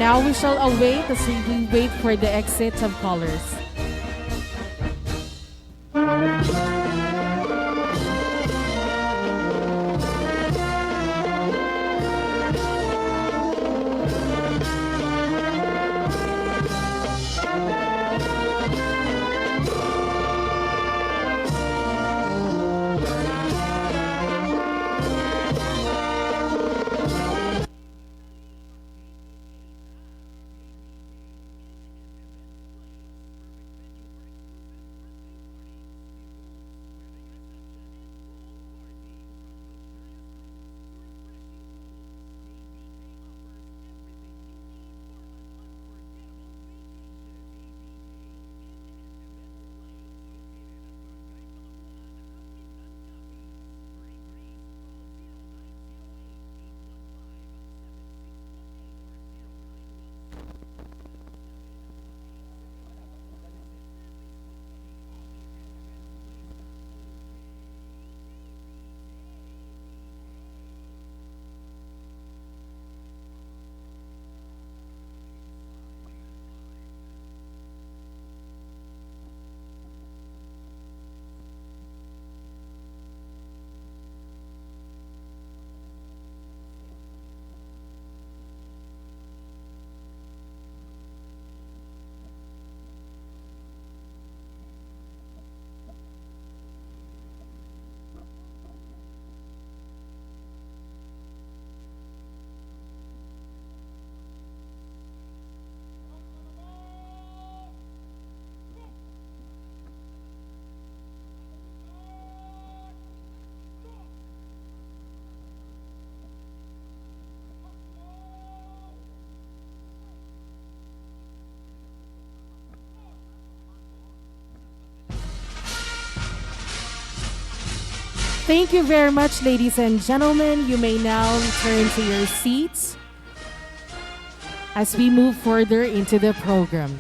now we shall await as we wait for the exit of callers. Thank you very much, ladies and gentlemen. You may now return to your seats as we move further into the program.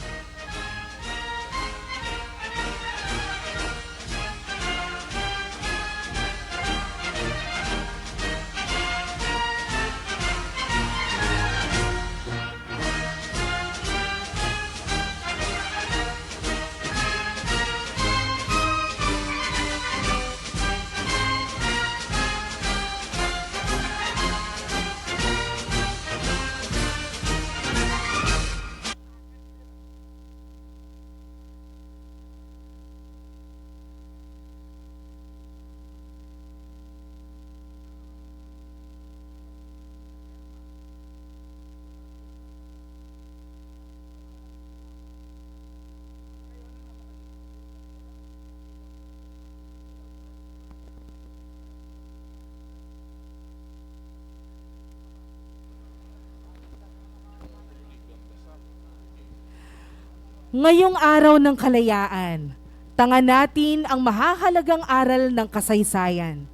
Ngayong araw ng kalayaan, tanga natin ang mahahalagang aral ng kasaysayan.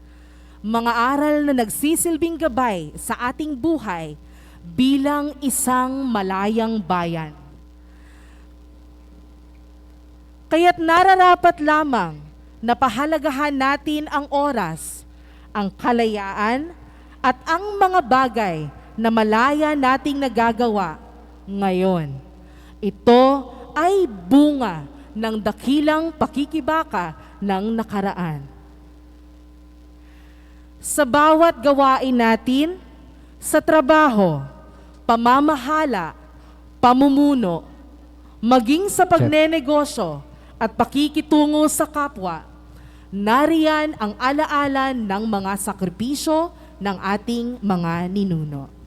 Mga aral na nagsisilbing gabay sa ating buhay bilang isang malayang bayan. Kaya't nararapat lamang na pahalagahan natin ang oras, ang kalayaan, at ang mga bagay na malaya nating nagagawa ngayon. Ito ay bunga ng dakilang pakikibaka ng nakaraan. Sa bawat gawain natin, sa trabaho, pamamahala, pamumuno, maging sa pagnenegosyo at pakikitungo sa kapwa, nariyan ang alaala ng mga sakripisyo ng ating mga ninuno.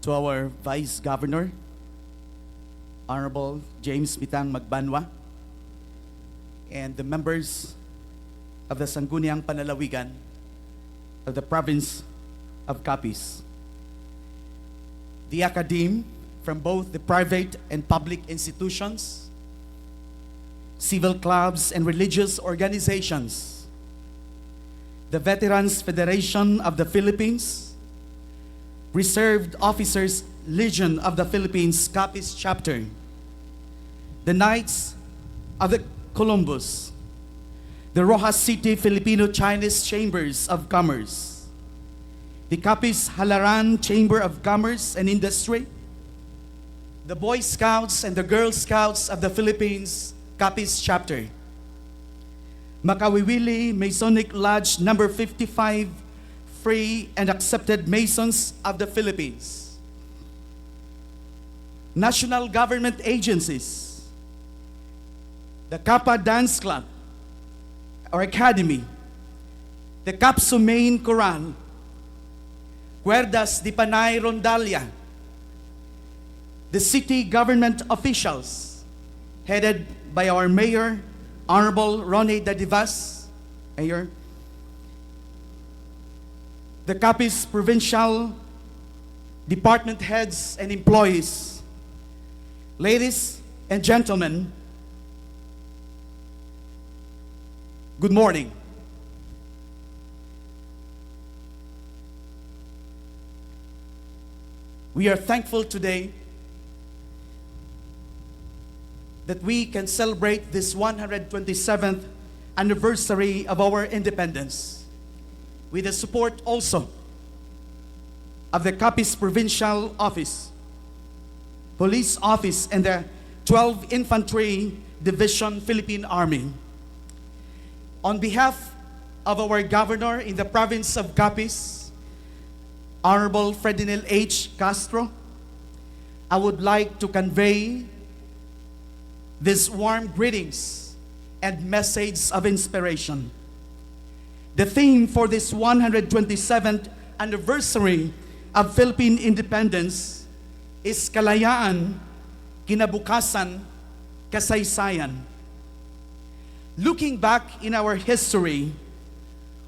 to our Vice Governor, Honorable James Mitang Magbanwa, and the members of the Sangguniang Panlalawigan of the province of Capiz, the academe from both the private and public institutions, civil clubs and religious organizations, the Veterans Federation of the Philippines, Reserved Officers Legion of the Philippines Capiz Chapter, the Knights of the Columbus, the Rojas City Filipino-Chinese Chambers of Commerce, the Capiz Halaran Chamber of Commerce and Industry, the Boy Scouts and the Girl Scouts of the Philippines Capiz Chapter, Makawiwili Masonic Lodge number 55, free and accepted Masons of the Philippines, national government agencies, the Kappa Dance Club or Academy, the Kapsumain Choral, Cuerdas de Panay Rondalia, the city government officials headed by our Mayor, Honorable Ronnie Dadivas, Mayor, the Capiz Provincial Department heads and employees, ladies and gentlemen, good morning. We are thankful today that we can celebrate this 127th anniversary of our independence with the support also of the Capiz Provincial Office, Police Office, and the 12th Infantry Division Philippine Army. On behalf of our governor in the province of Capiz, Honorable Ferdinand H. Castro, I would like to convey these warm greetings and message of inspiration. The theme for this 127th anniversary of Philippine independence is Kalayaan, Kinabukasan, Kasaysayan. Looking back in our history,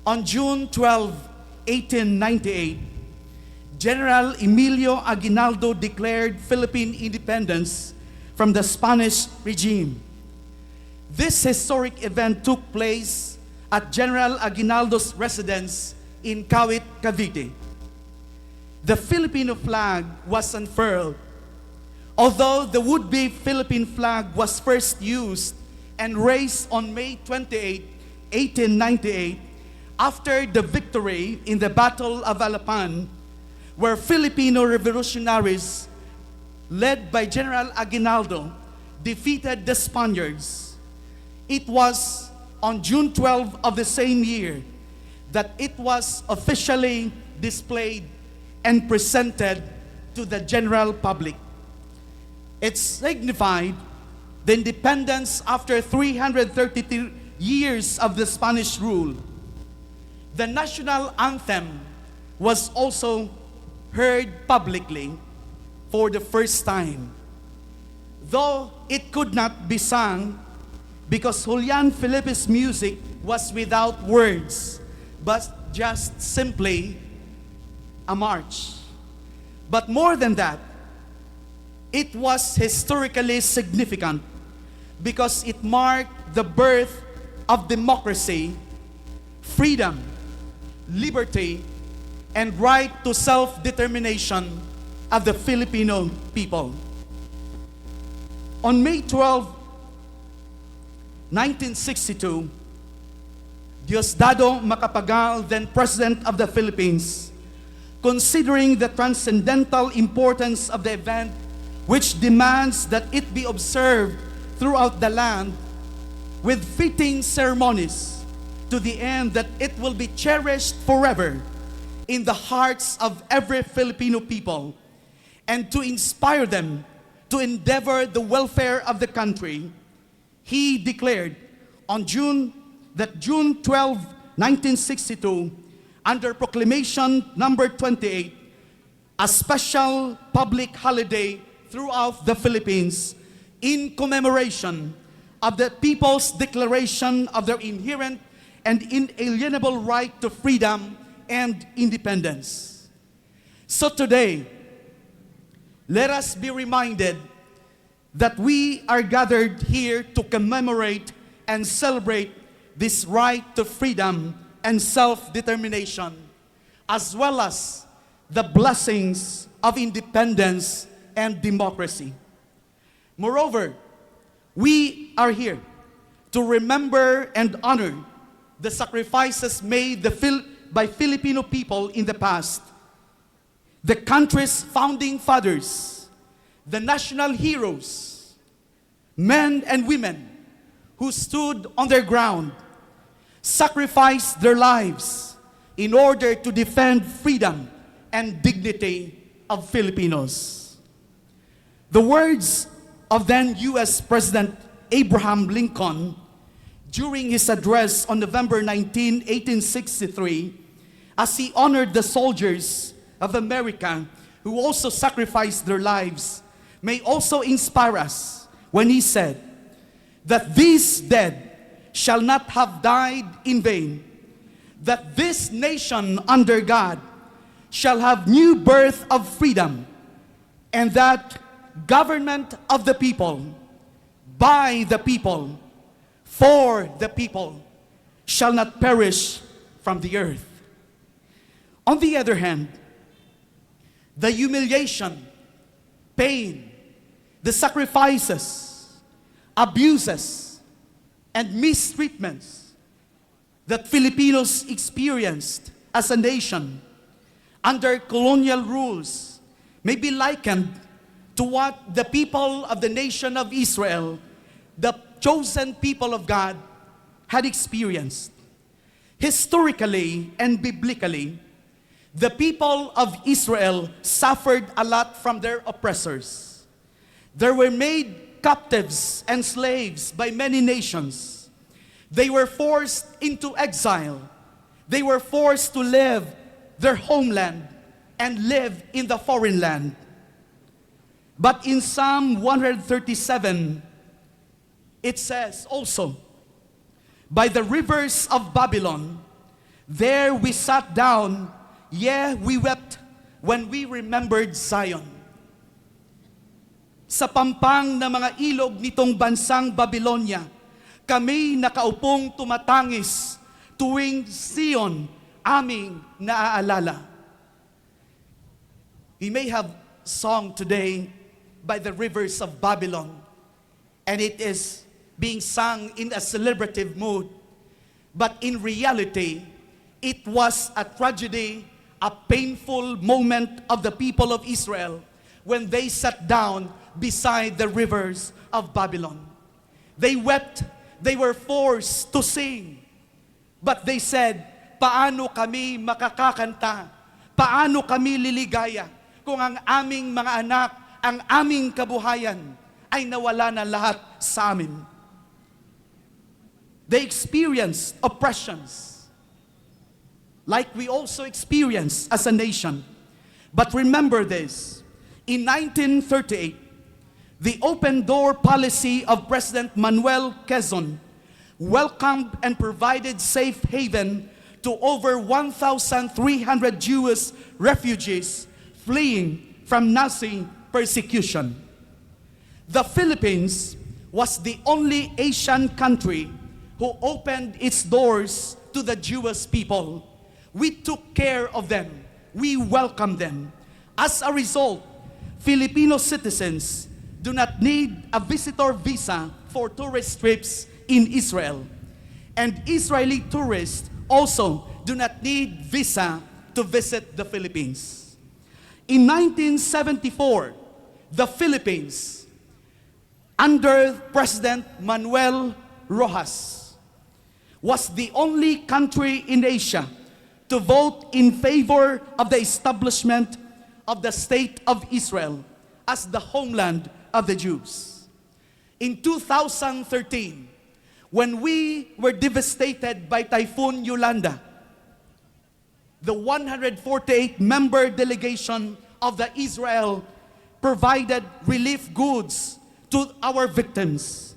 on June 12, 1898, General Emilio Aguinaldo declared Philippine independence from the Spanish regime. This historic event took place at General Aguinaldo's residence in Kawit, Cavite. The Filipino flag was unfurled. Although the would-be Philippine flag was first used and raised on May 28, 1898, after the victory in the Battle of Alapan, where Filipino revolutionaries led by General Aguinaldo defeated the Spaniards. It was on June 12 of the same year that it was officially displayed and presented to the general public. It signified the independence after 333 years of the Spanish rule. The national anthem was also heard publicly for the first time, though it could not be sung because Julian Felipe's music was without words, but just simply a march. But more than that, it was historically significant because it marked the birth of democracy, freedom, liberty, and right to self-determination of the Filipino people. On May 12, 1962, Diosdado Macapagal, then President of the Philippines, considering the transcendental importance of the event, which demands that it be observed throughout the land with fitting ceremonies to the end that it will be cherished forever in the hearts of every Filipino people, and to inspire them to endeavor the welfare of the country, he declared on June 12, 1962, under Proclamation number 28, a special public holiday throughout the Philippines in commemoration of the people's declaration of their inherent and inalienable right to freedom and independence. So today, let us be reminded that we are gathered here to commemorate and celebrate this right to freedom and self-determination, as well as the blessings of independence and democracy. Moreover, we are here to remember and honor the sacrifices made by Filipino people in the past, the country's founding fathers, the national heroes, men and women who stood on their ground, sacrificed their lives in order to defend freedom and dignity of Filipinos. The words of then U.S. President Abraham Lincoln during his address on November 19, 1863, as he honored the soldiers of America who also sacrificed their lives, may also inspire us when he said that these dead shall not have died in vain, that this nation under God shall have new birth of freedom, and that government of the people, by the people, for the people, shall not perish from the earth. On the other hand, the humiliation, pain, the sacrifices, abuses, and mistreatments that Filipinos experienced as a nation under colonial rules may be likened to what the people of the nation of Israel, the chosen people of God, had experienced. Historically and biblically, the people of Israel suffered a lot from their oppressors. They were made captives and slaves by many nations. They were forced into exile. They were forced to leave their homeland and live in the foreign land. But in Psalm 137, it says also, by the rivers of Babylon, there we sat down, yea, we wept when we remembered Zion. Sa pampang na mga ilog nitong bansang Babylonia, kami nakaupong tumatangis tuwing Zion aming naaalala. We may have song today by the rivers of Babylon, and it is being sung in a celebrative mood. But in reality, it was a tragedy, a painful moment of the people of Israel when they sat down beside the rivers of Babylon. They wept, they were forced to sing. But they said, paano kami makakakanta? Paano kami liligaya kung ang aming mga anak, ang aming kabuhayan ay nawala na lahat sa amin? They experienced oppressions like we also experience as a nation. But remember this, in 1938, the open door policy of President Manuel Quezon welcomed and provided safe haven to over 1,300 Jewish refugees fleeing from Nazi persecution. The Philippines was the only Asian country who opened its doors to the Jewish people. We took care of them. We welcomed them. As a result, Filipino citizens do not need a visitor visa for tourist trips in Israel. And Israeli tourists also do not need visa to visit the Philippines. In 1974, the Philippines, under President Manuel Rojas, was the only country in Asia to vote in favor of the establishment of the State of Israel as the homeland of the Jews. In 2013, when we were devastated by Typhoon Yolanda, the 148-member delegation of the Israel provided relief goods to our victims,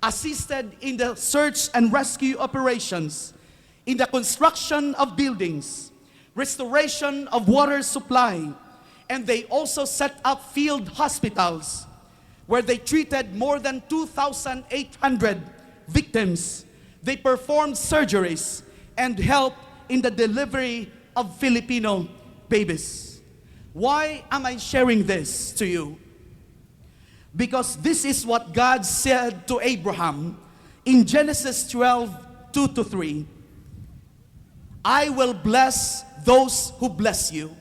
assisted in the search and rescue operations, in the construction of buildings, restoration of water supply, and they also set up field hospitals where they treated more than 2,800 victims. They performed surgeries and helped in the delivery of Filipino babies. Why am I sharing this to you? Because this is what God said to Abraham in Genesis 12:2-3. I will bless those who bless you.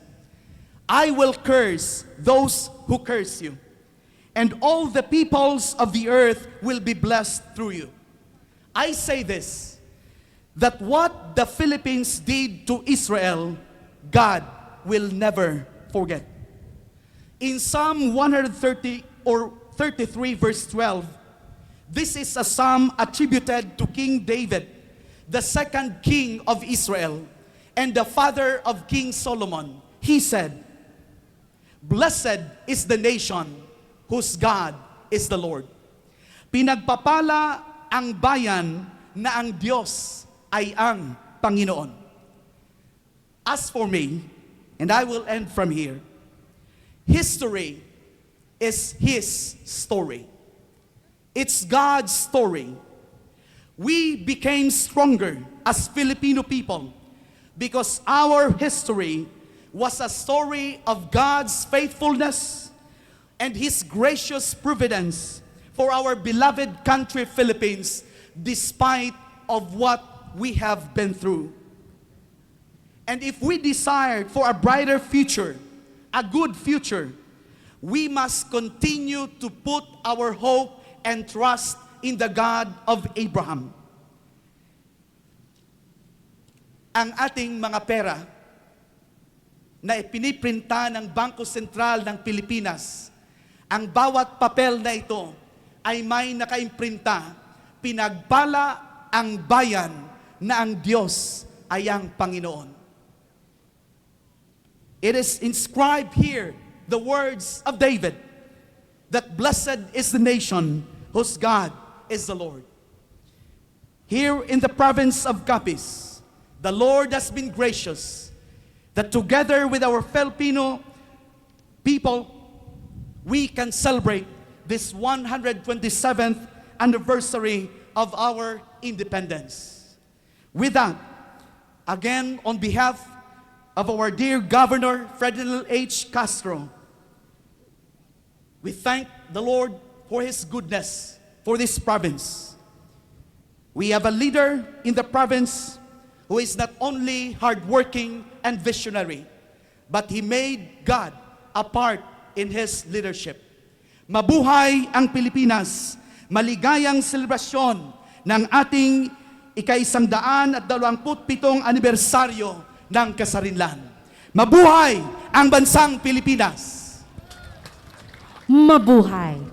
I will curse those who curse you. And all the peoples of the earth will be blessed through you. I say this, that what the Philippines did to Israel, God will never forget. In Psalm 130 or 33 verse 12, this is a psalm attributed to King David, the second king of Israel, and the father of King Solomon. He said, "Blessed is the nation whose God is the Lord. Pinagpapala ang bayan na ang Diyos ay ang Panginoon." As for me, and I will end from here, history is His story. It's God's story. We became stronger as Filipino people because our history was a story of God's faithfulness and His gracious providence for our beloved country, Philippines, despite of what we have been through. And if we desire for a brighter future, a good future, we must continue to put our hope and trust in the God of Abraham. Ang ating mga pera na ipiniprinta ng Bangko Sentral ng Pilipinas, ang bawat papel na ito ay may nakaimprinta, pinagpala ang bayan na ang Diyos ay ang Panginoon. It is inscribed here, the words of David, that blessed is the nation whose God is the Lord. Here in the province of Capiz, the Lord has been gracious that together with our Filipino people, we can celebrate this 127th anniversary of our independence. With that, again, on behalf of our dear Governor Ferdinand H. Castro, we thank the Lord for His goodness for this province. We have a leader in the province who is not only hardworking and visionary, but he made God a part in his leadership. Mabuhay ang Pilipinas! Maligayang selebrasyon ng ating ika-127 anibersaryo ng kasarinlan. Mabuhay ang bansang Pilipinas! Mabuhay!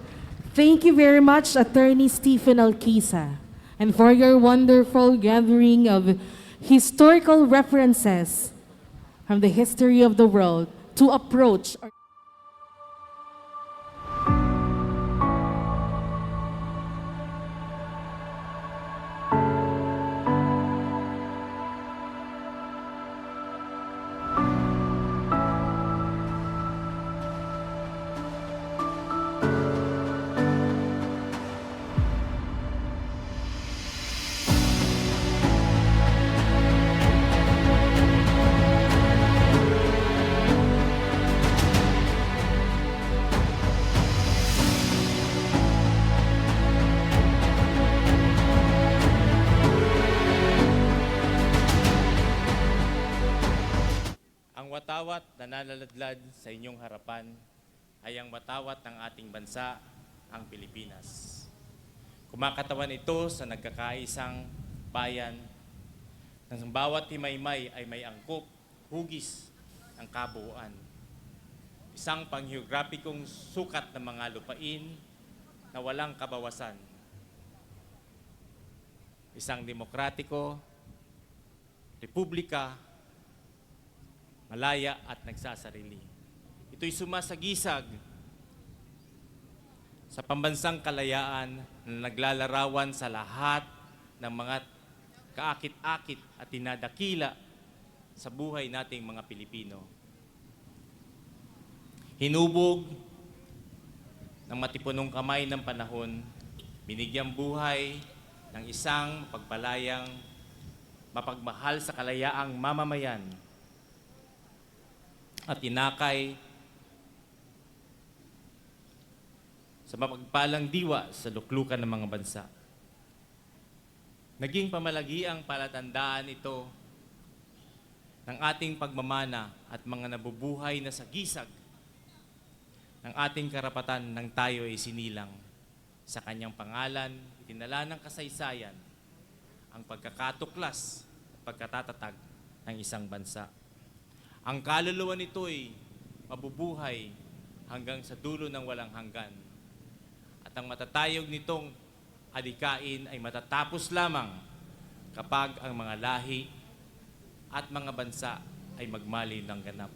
Thank you very much, Attorney Stephen Alquisa, and for your wonderful gathering of historical references from the history of the world to approach watawat na nalaladlad sa inyong harapan ay ang watawat ng ating bansa, ang Pilipinas. Kumakatawan ito sa nagkakaisang bayan ng bawat himaymay ay may angkop, hugis ng kabuuan. Isang pangheograpikong sukat ng mga lupain na walang kabawasan. Isang demokratiko, republika, malaya at nagsasarili. Ito'y sumasagisag sa pambansang kalayaan na naglalarawan sa lahat ng mga kaakit-akit at tinadakila sa buhay nating mga Pilipino. Hinubog ng matipunong kamay ng panahon, binigyang buhay ng isang pagpalayang mapagmahal sa kalayaang mamamayan at tinakay sa mapagpalang diwa sa luklukan ng mga bansa. Naging pamalagi ang palatandaan ito ng ating pagmamana at mga nabubuhay na sagisag ng ating karapatan nang tayo ay sinilang. Sa kanyang pangalan, itinala ng kasaysayan ang pagkakatuklas at pagkatatatag ng isang bansa. Ang kaluluwa nito'y mabubuhay hanggang sa dulo ng walang hanggan. At ang matatayog nitong adikain ay matatapos lamang kapag ang mga lahi at mga bansa ay magmali ng ganap.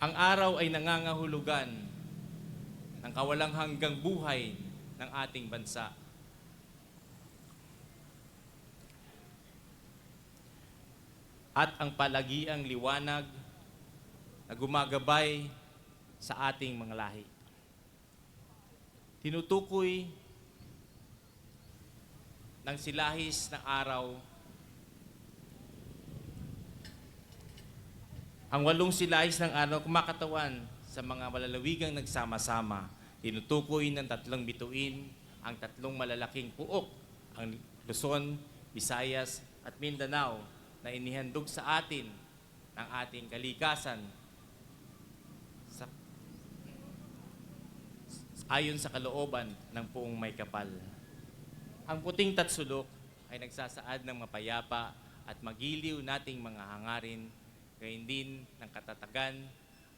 Ang araw ay nangangahulugan ng kawalang hanggang buhay ng ating bansa. At ang palagiang liwanag na gumagabay sa ating mga lahi. Tinutukoy ng silahis ng araw ang 8 silahis ng araw kumakatawan sa mga malalawigang nagsama-sama. Tinutukoy ng 3 bituin ang 3 malalaking puok, ang Luzon, Visayas at Mindanao na inihandog sa atin ng ating kalikasan ayon sa kalooban ng Poong May Kapal. Ang puting tatsulok ay nagsasaad ng mapayapa at magiliw nating mga hangarin, gayon din ng katatagan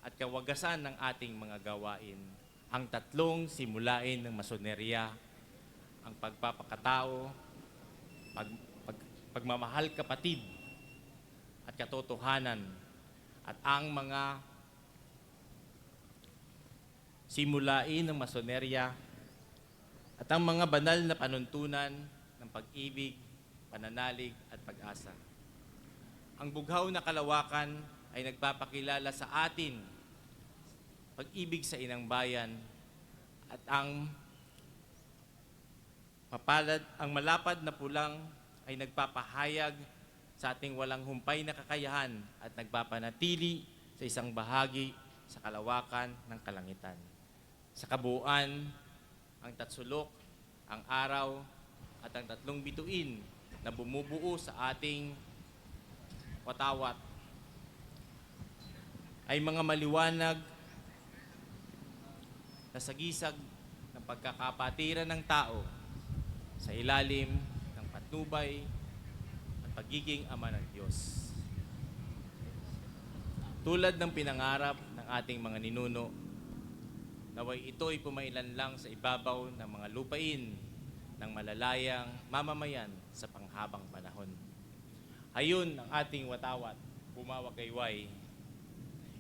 at kawagasan ng ating mga gawain. Ang 3 simulain ng masonerya, ang pagpapakatao, pagmamahal kapatid at katotohanan, at ang mga simulain ng masonerya at ang mga banal na panuntunan ng pag-ibig, pananalig at pag-asa. Ang bughaw na kalawakan ay nagpapakilala sa atin pag-ibig sa inang bayan, at ang malapad na pulang ay nagpapahayag sa ating walang humpay na kakayahan at nagpapanatili sa isang bahagi sa kalawakan ng kalangitan. Sa kabuuan, ang tatsulok, ang araw, at ang 3 bituin na bumubuo sa ating watawat ay mga maliwanag na sagisag ng pagkakapatiran ng tao sa ilalim ng patnubay at pagiging ama ng Diyos. Tulad ng pinangarap ng ating mga ninuno, naway ito'y pumailan lang sa ibabaw ng mga lupain ng malalayang mamamayan sa panghabang panahon. Ayun ang ating watawat, Pumawagayway,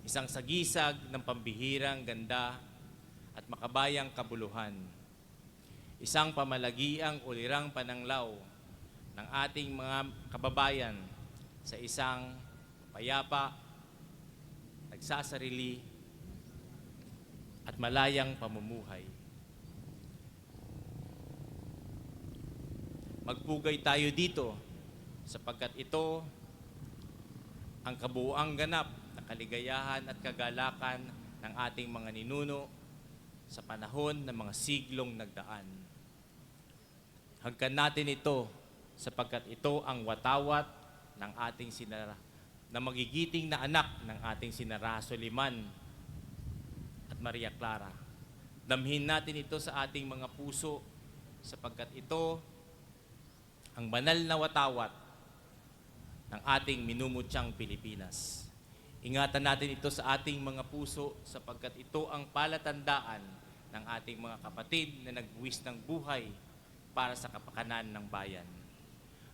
isang sagisag ng pambihirang ganda at makabayang kabuluhan. Isang pamalagiang ulirang pananglaw ng ating mga kababayan sa isang payapa, nagsasarili at malayang pamumuhay. Magpugay tayo dito sapagkat ito ang kabuuang ganap na kaligayahan at kagalakan ng ating mga ninuno sa panahon ng mga siglong nagdaan. Hagkan natin ito sapagkat ito ang watawat ng ating na magigiting na anak ng ating Sinara Soliman at Maria Clara. Damhin natin ito sa ating mga puso sapagkat ito ang banal na watawat ng ating minumutyang Pilipinas. Ingatan natin ito sa ating mga puso sapagkat ito ang palatandaan ng ating mga kapatid na nagbuwis ng buhay para sa kapakanan ng bayan.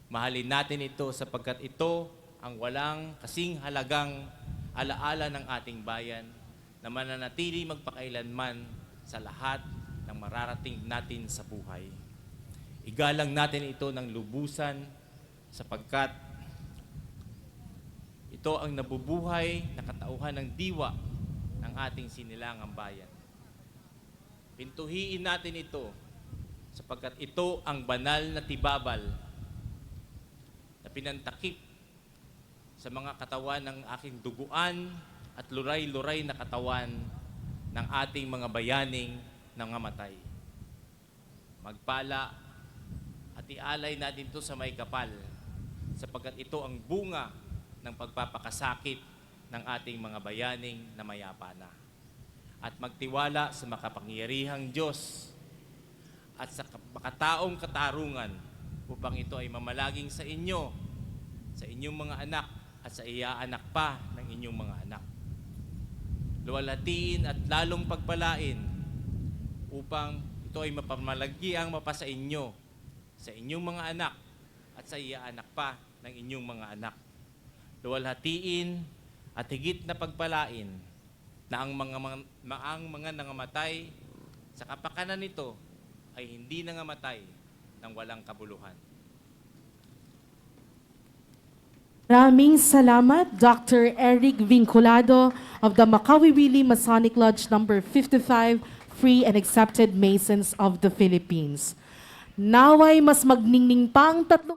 Mahalin natin ito sapagkat ito ang walang kasing halagang alaala ng ating bayan na mananatili magpakailanman sa lahat ng mararating natin sa buhay. Igalang natin ito ng lubusan sapagkat ito ang nabubuhay na katauhan ng diwa ng ating sinilangang bayan. Pintuhiin natin ito sapagkat ito ang banal na tibabal na pinantakip sa mga katawan ng aking duguan at luray-luray na katawan ng ating mga bayaning nangamatay. Magpala at ialay natin ito sa may kapal sapagkat ito ang bunga ng pagpapakasakit ng ating mga bayaning na mayapa na. At magtiwala sa makapangyarihang Diyos at sa makataong katarungan upang ito ay mamalaging sa inyo, sa inyong mga anak at sa iaanak pa ng inyong mga anak. Luwalhatiin at lalong pagpalain upang ito ay mapamalagiang mapa sa inyo, sa inyong mga anak at sa iaanak pa ng inyong mga anak. Luwalhatiin at higit na pagpalain na ang mga nangamatay sa kapakanan nito ay hindi nangamatay ng walang kabuluhan. Maraming salamat, Dr. Eric Vinculado of the Makawiwili Masonic Lodge number 55, Free and Accepted Masons of the Philippines. Naway mas magningning pa ang tatlong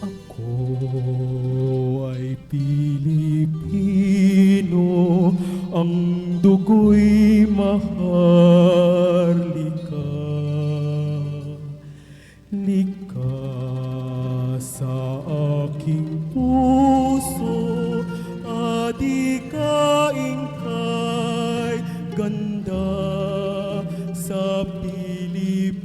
Ako ay Pilipino, ang dugo'y maharlika. Lika sa aking puso, adikain kay ganda sa Pilipinas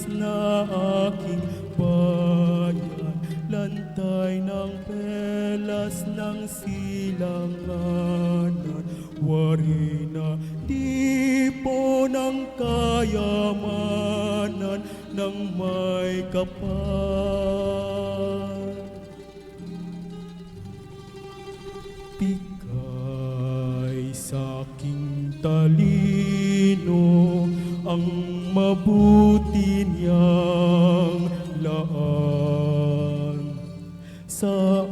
na aking bayan, lantay ng pelas ng silanganan, wari na tipo ng kayamanan ng may kapal. Bigay sa'king talino ang mabuti niyang laan. Sa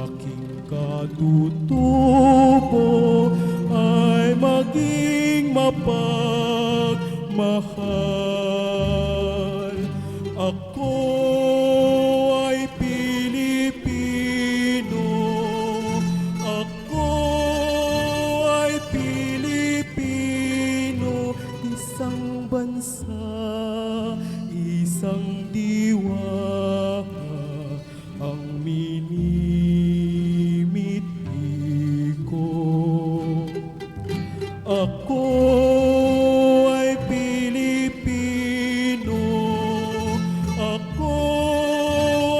aking katutubo ay maging mapagmahal. Ako ay Pilipino, ako ay Pilipino, isang bansa, isang diwa, ang minimiti ko. Ako ay Pilipino, ako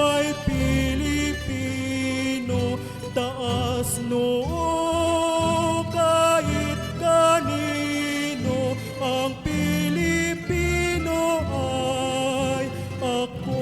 ay Pilipino, taas noo kahit kanino, ang Pilipino ay ako.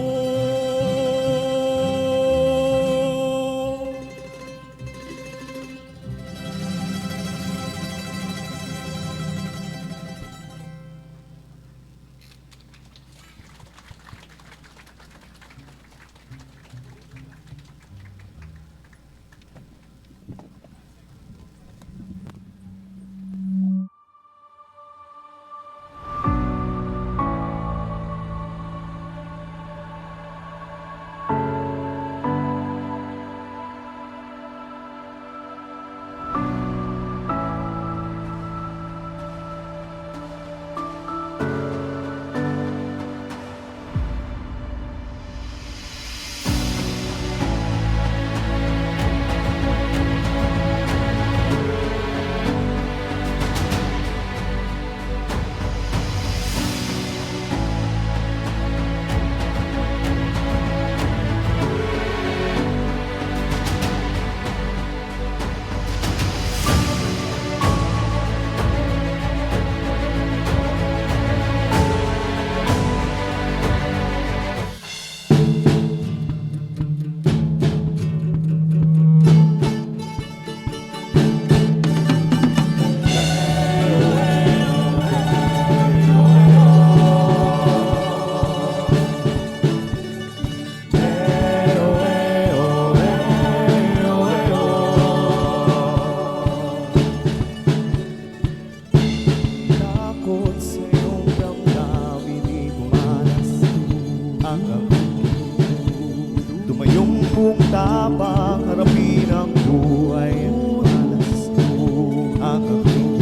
tapang harapin ang buhay. Malas ang aking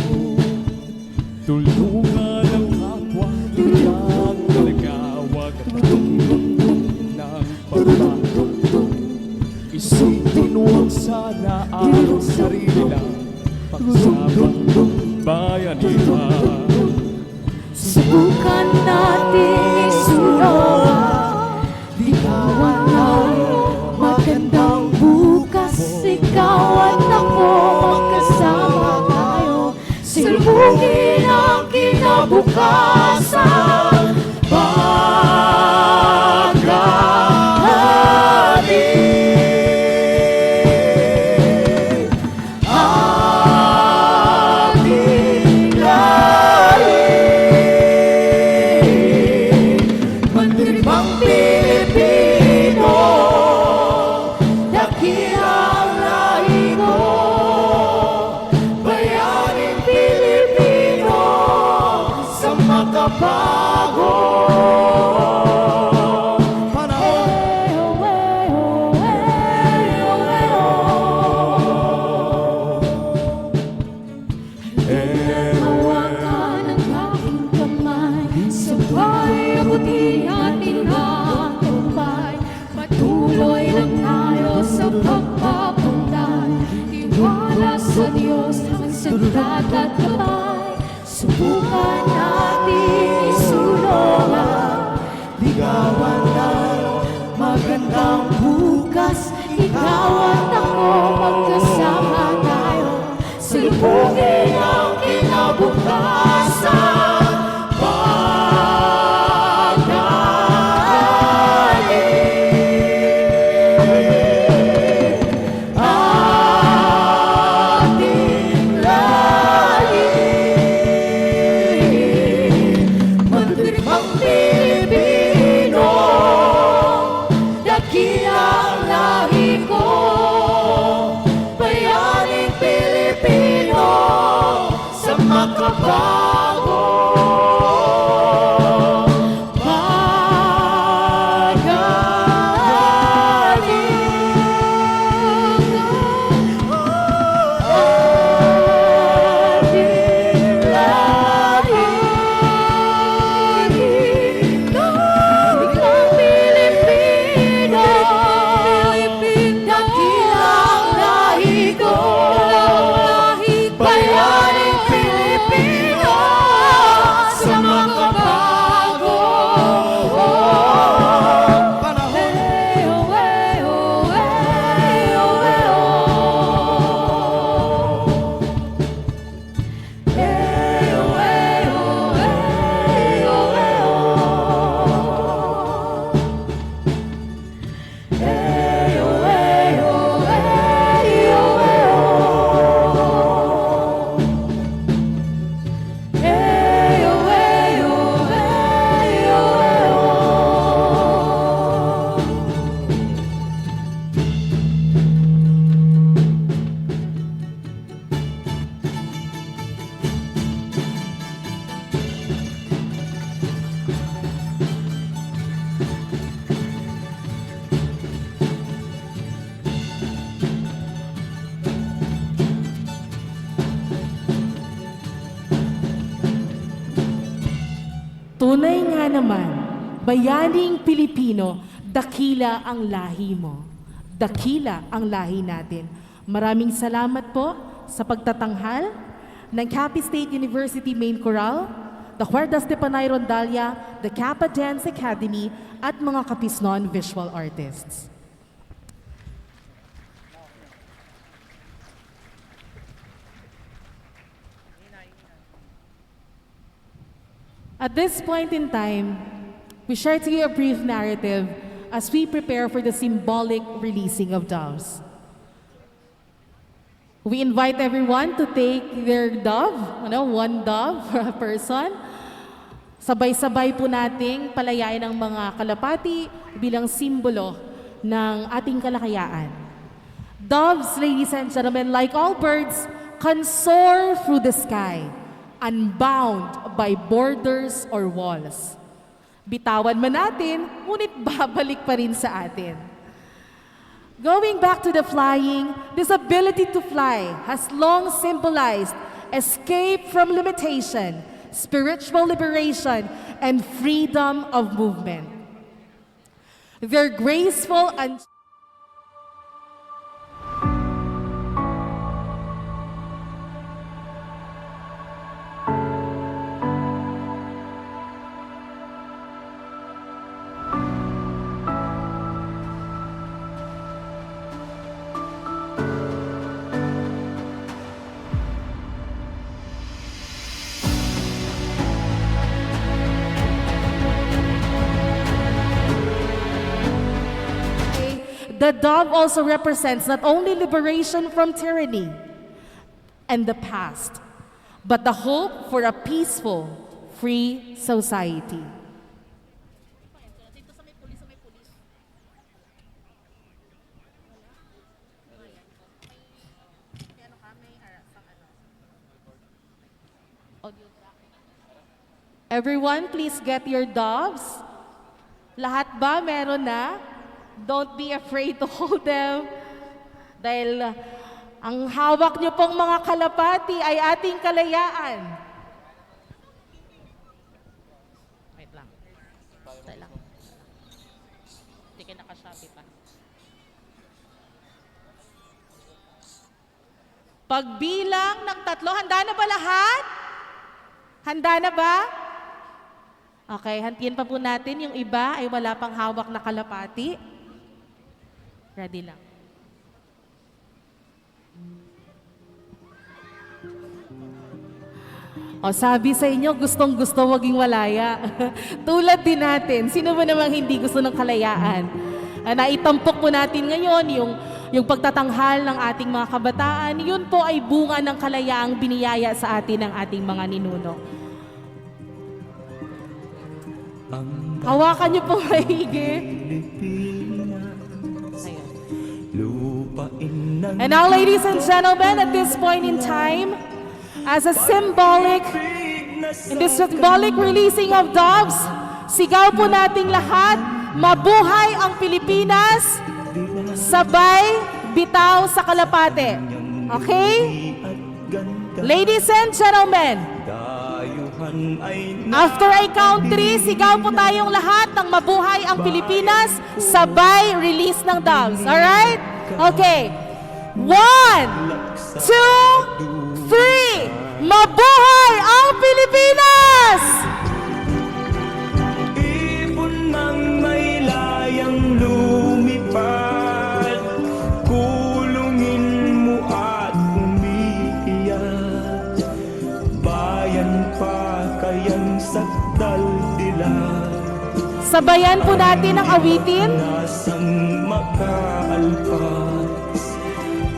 tulungan ang kapwa, tulad nagawag at matulong ng pagbago. Isipin huwag sana ang sarili lang pagsabang bayanihan. Subukan natin isulong, ligawan ng magandang bukas. Ikaw at ako magkasama tayo, silubungin ang kinabukasan. Hawakan ang aking kamay, sabay abutin natin ang tagumpay. Patuloy lang tayo sa pagpapunday, tiwala sa Diyos, magsagad at gabay. Subukan natin isulungan, ligawan ng magandang bukas. Ikaw at ako magkasama tayo, silubungin ang kinabukasan. Pag-aling ating lalim, magdirimang Pilipino, dakilang lahi ko, bayaning Pilipino, sa makabago Tunay nga naman, bayaning Pilipino, dakila ang lahi mo. Dakila ang lahi natin. Maraming salamat po sa pagtatanghal ng Capiz State University Main Chorale, the Cuerdas de Panay Rondalia, the Kappa Dance Academy, at mga Capisnon visual artists. At this point in time, we share to you a brief narrative as we prepare for the symbolic releasing of doves. We invite everyone to take their dove, one dove for a person. Sabay-sabay po nating palayain ang mga kalapati bilang simbolo ng ating kalakayaan. Doves, ladies and gentlemen, like all birds, can soar through the sky, unbound by borders or walls. Bitawan man natin, ngunit babalik pa rin sa atin. Going back to the flying, this ability to fly has long symbolized escape from limitation, spiritual liberation, and freedom of movement. Their graceful and the dove also represents not only liberation from tyranny and the past, but the hope for a peaceful, free society. Everyone, please get your doves. Lahat ba meron na? Don't be afraid to hold them. Dahil ang hawak niyo pong mga kalapati ay ating kalayaan. Wait lang. Wait lang. Hindi kayo naka-Shopee pa. Pagbilang ng 3, handa na ba lahat? Handa na ba? Okay, hantiyan pa po natin. Yung iba ay wala pang hawak na kalapati. Ready lang. O sabi sa inyo, gustong-gusto waging walaya. Tulad din natin, sino ba namang hindi gusto ng kalayaan? Naitampok po natin ngayon yung pagtatanghal ng ating mga kabataan. Yun po ay bunga ng kalayaang biniyaya sa atin ng ating mga ninuno. Hawakan niyo po maigi. And now, ladies and gentlemen, at this point in time, as a symbolic, in this symbolic releasing of doves, sigaw po nating lahat, mabuhay ang Pilipinas, sabay bitaw sa kalapate. Okay? Ladies and gentlemen, after I count 3, sigaw po tayong lahat ng mabuhay ang Pilipinas, sabay release ng doves. Alright? Okay. 1, 2, 3. Mabuhay ang Pilipinas! Ibon ng may layang lumipad, kulungin mo at umiiyak. Bayan pa kayang sakdal nila, Sabayan po natin ang awitin. nasang makaalpas.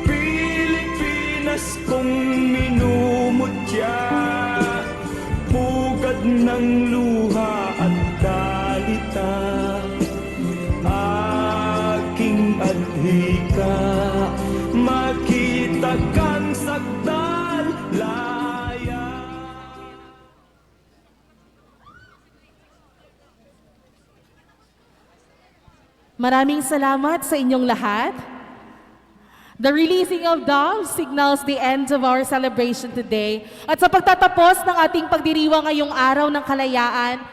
Pilipinas kong minumutya, pugad ng luha at dalita. Aking adhika, makita kang sakdal laya. Maraming salamat sa inyong lahat. The releasing of doves signals the end of our celebration today. At sa pagtatapos ng ating pagdiriwang ngayong araw ng kalayaan,